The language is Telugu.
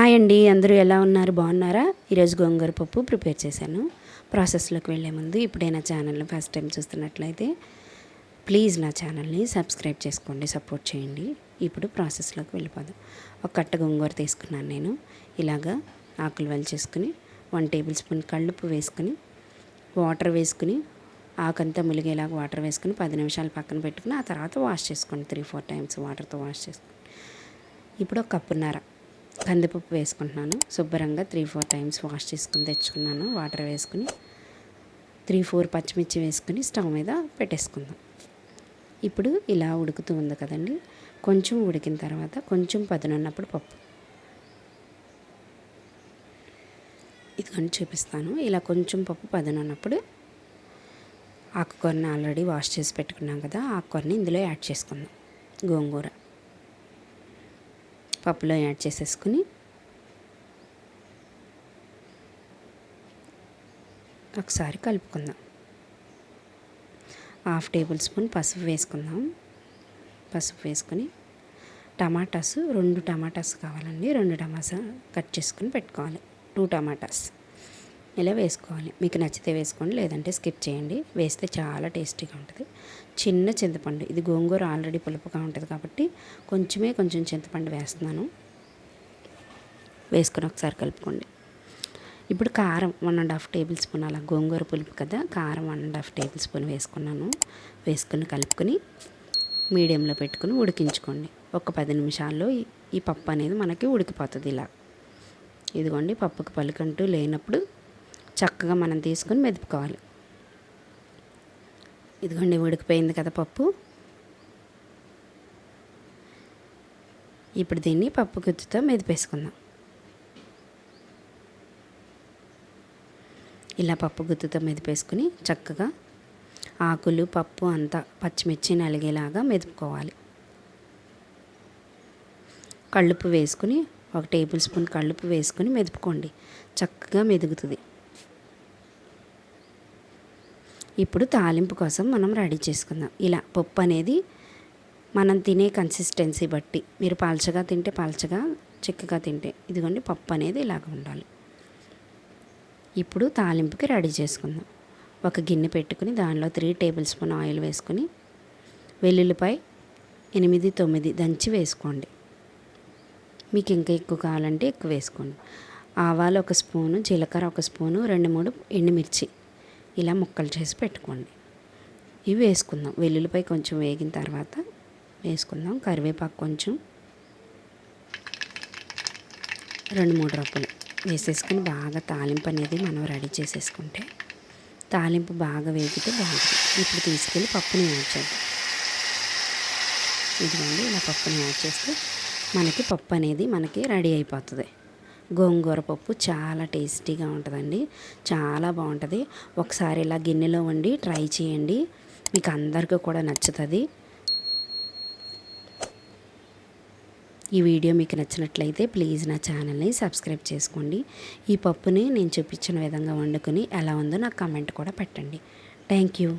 హాయ్ అండి, అందరూ ఎలా ఉన్నారు? బాగున్నారా? ఈరోజు గోంగూర పప్పు ప్రిపేర్ చేశాను. ప్రాసెస్లోకి వెళ్ళే ముందు ఇప్పుడే నా ఛానల్ని ఫస్ట్ టైం చూస్తున్నట్లయితే ప్లీజ్ నా ఛానల్ని సబ్స్క్రైబ్ చేసుకోండి, సపోర్ట్ చేయండి. ఇప్పుడు ప్రాసెస్లోకి వెళ్ళిపోదాం. ఒక కట్ట గోంగూర తీసుకున్నాను నేను. ఇలాగా ఆకులు వలిచేసుకుని 1 టేబుల్ స్పూన్ కల్లుప్పు వేసుకుని వాటర్ వేసుకుని ఆకంతా ములిగేలాగా వాటర్ వేసుకుని 10 నిమిషాలు పక్కన పెట్టుకుని ఆ తర్వాత వాష్ చేసుకోండి. 3-4 టైమ్స్ వాటర్తో వాష్ చేసుకోండి. ఇప్పుడు 1 కప్పున్నర కందిపప్పు వేసుకుంటున్నాను. శుభ్రంగా 3-4 టైమ్స్ వాష్ చేసుకుని తెచ్చుకున్నాను. వాటర్ వేసుకుని 3-4 పచ్చిమిర్చి వేసుకుని స్టవ్ మీద పెట్టేసుకుందాం. ఇప్పుడు ఇలా ఉడుకుతూ ఉంది కదండి, కొంచెం ఉడికిన తర్వాత కొంచెం పదునున్నప్పుడు పప్పు ఇదిగోండి చూపిస్తాను. ఇలా కొంచెం పప్పు పదునున్నప్పుడు ఆకుకూరని ఆల్రెడీ వాష్ చేసి పెట్టుకున్నాం కదా, ఆకుకూరని ఇందులో యాడ్ చేసుకుందాం. గోంగూర పప్పులో యాడ్ చేసేసుకుని ఒకసారి కలుపుకుందాం. 1/2 టేబుల్ స్పూన్ పసుపు వేసుకుందాం. పసుపు వేసుకుని టమాటాస్ 2 టమాటాస్ కావాలండి. 2 టమాటా కట్ చేసుకుని పెట్టుకోవాలి. 2 టమాటాస్ ఇలా వేసుకోవాలి. మీకు నచ్చితే వేసుకోండి, లేదంటే స్కిప్ చేయండి. వేస్తే చాలా టేస్టీగా ఉంటుంది. చిన్న చింతపండు, ఇది గోంగూర ఆల్రెడీ పులుపుగా ఉంటుంది కాబట్టి కొంచెం చింతపండు వేస్తున్నాను. వేసుకొని ఒకసారి కలుపుకోండి. ఇప్పుడు కారం 1.5 టేబుల్ స్పూన్, అలా గోంగూర పులుపు కదా, కారం 1.5 టేబుల్ స్పూన్ వేసుకున్నాను. వేసుకుని కలుపుకొని మీడియంలో పెట్టుకుని ఉడికించుకోండి. ఒక 10 నిమిషాల్లో ఈ పప్పు అనేది మనకి ఉడికిపోతుంది. ఇలా ఇదిగోండి, పప్పుకి పలుకంటూ లేనప్పుడు చక్కగా మనం తీసుకుని మెదుపుకోవాలి. ఇదిగోండి ఉడికిపోయింది కదా పప్పు. ఇప్పుడు దీన్ని పప్పు గుత్తితో మెదిపేసుకుందాం. ఇలా పప్పు గుత్తితో మెదిపేసుకుని చక్కగా ఆకులు పప్పు అంతా పచ్చిమిర్చి నలిగేలాగా మెదుపుకోవాలి. కల్లుప్పు వేసుకుని 1 టేబుల్ స్పూన్ కల్లుప్పు వేసుకుని మెదుపుకోండి. చక్కగా మెదుగుతుంది. ఇప్పుడు తాలింపు కోసం మనం రెడీ చేసుకుందాం. ఇలా పప్పు అనేది మనం తినే కన్సిస్టెన్సీ బట్టి, మీరు పల్చగా తింటే పల్చగా, చిక్కగా తింటే ఇదిగోండి పప్పు అనేది ఇలాగ ఉండాలి. ఇప్పుడు తాలింపుకి రెడీ చేసుకుందాం. ఒక గిన్నె పెట్టుకుని దానిలో 3 టేబుల్ స్పూన్ ఆయిల్ వేసుకుని వెల్లుల్లిపాయ 8-9 దంచి వేసుకోండి. మీకు ఇంకా ఎక్కువ కావాలంటే ఎక్కువ వేసుకోండి. ఆవాలు 1 స్పూను, జీలకర్ర 1 స్పూను, 2-3 ఎండుమిర్చి ఇలా ముక్కలు చేసి పెట్టుకోండి. ఇవి వేసుకుందాం. వెల్లుల్లిపాయ కొంచెం వేగిన తర్వాత వేసుకుందాం. కరివేపాకు కొంచెం 2-3 రొప్పలు వేసేసుకుని బాగా తాలింపు అనేది మనం రెడీ చేసేసుకుంటే తాలింపు బాగా వేగితే బాగుంటుంది. ఇప్పుడు తీసుకెళ్ళి పప్పుని యాడ్ చేద్దాం. ఇదిగోండి ఇలా పప్పుని యాడ్ చేస్తే మనకి పప్పు అనేది మనకి రెడీ అయిపోతుంది. గోంగూర పప్పు చాలా టేస్టీగా ఉంటుందండి, చాలా బాగుంటుంది. ఒకసారి ఇలా గిన్నెలో వండి ట్రై చేయండి, మీకు అందరికీ కూడా నచ్చుతుంది. ఈ వీడియో మీకు నచ్చినట్లయితే ప్లీజ్ నా ఛానల్ని సబ్స్క్రైబ్ చేసుకోండి. ఈ పప్పుని నేను చూపించిన విధంగా వండుకొని ఎలా ఉందో నాకు కామెంట్ కూడా పెట్టండి. Thank you.